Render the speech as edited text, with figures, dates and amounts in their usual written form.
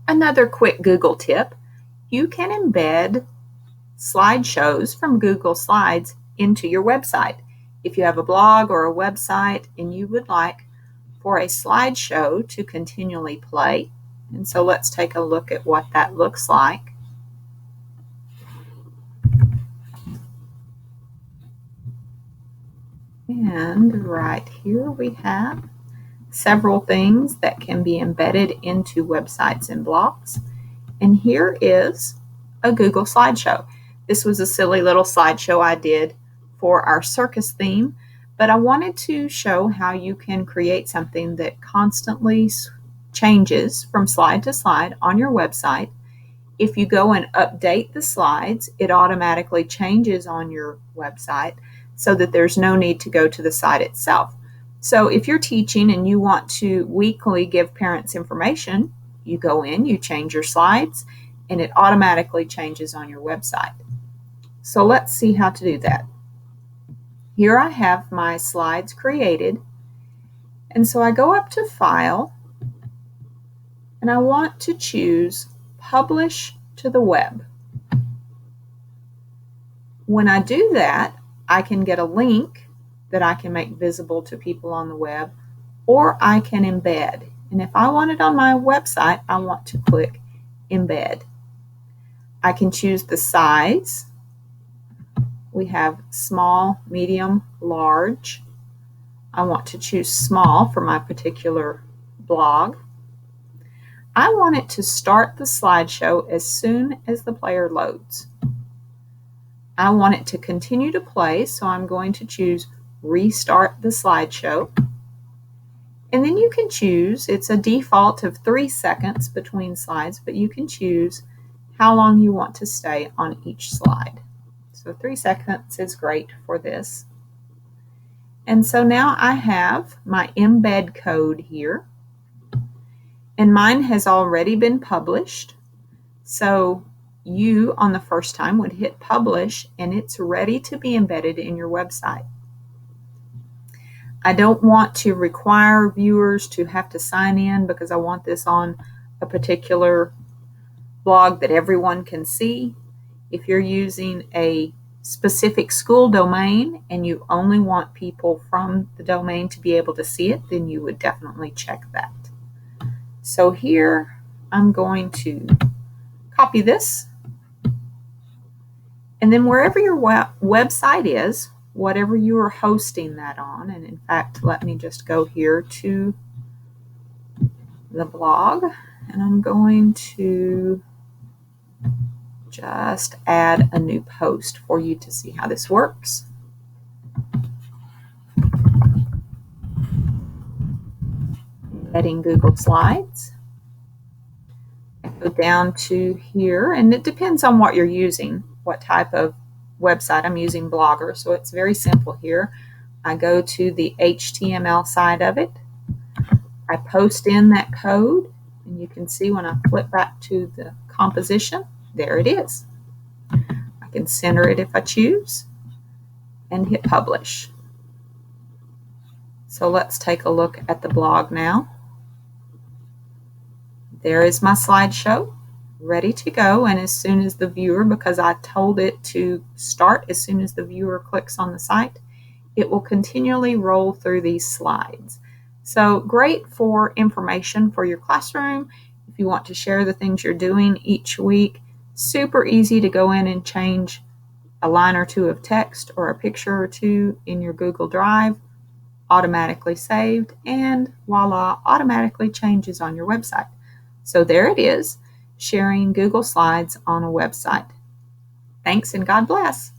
Another quick Google tip, you can embed slideshows from Google Slides into your website. If you have a blog or a website and you would like for a slideshow to continually play, and so let's take a look at what that looks like. And right here we have several things that can be embedded into websites and blogs. And here is a Google slideshow. This was a silly little slideshow I did for our circus theme, but I wanted to show how you can create something that constantly changes from slide to slide on your website. If you go and update the slides, it automatically changes on your website so that there's no need to go to the site itself. So if you're teaching and you want to weekly give parents information, you go in, you change your slides, and it automatically changes on your website. So let's see how to do that. Here I have my slides created, and so I go up to File, and I want to choose Publish to the Web. When I do that, I can get a link that I can make visible to people on the web, or I can embed. And if I want it on my website, I want to click Embed. I can choose the size. We have small, medium, large. I want to choose small for my particular blog. I want it to start the slideshow as soon as the player loads. I want it to continue to play, so I'm going to choose Restart the Slideshow. And then you can choose, it's a default of 3 seconds between slides, but you can choose how long you want to stay on each slide. So 3 seconds is great for this. And so now I have my embed code here, and mine has already been published. So you, on the first time, would hit publish, and it's ready to be embedded in your website. I don't want to require viewers to have to sign in because I want this on a particular blog that everyone can see. If you're using a specific school domain and you only want people from the domain to be able to see it, then you would definitely check that. So here I'm going to copy this, and then wherever your website is, whatever you are hosting that on, and in fact, let me just go here to the blog, and I'm going to just add a new post for you to see how this works. Embedding Google Slides. I go down to here, and it depends on what you're using, what type of website. I'm using Blogger, so it's very simple here. I go to the HTML side of it. I post in that code, and you can see when I flip back to the composition, there it is. I can center it if I choose and hit publish. So let's take a look at the blog now. There is my slideshow ready to go, and as soon as the viewer, because I told it to start as soon as the viewer clicks on the site, it will continually roll through these slides. So great for information for your classroom. If you want to share the things you're doing each week, super easy to go in and change a line or two of text or a picture or two in your Google Drive, automatically saved, and voila, automatically changes on your website. So there it is, sharing Google Slides on a website. Thanks and God bless.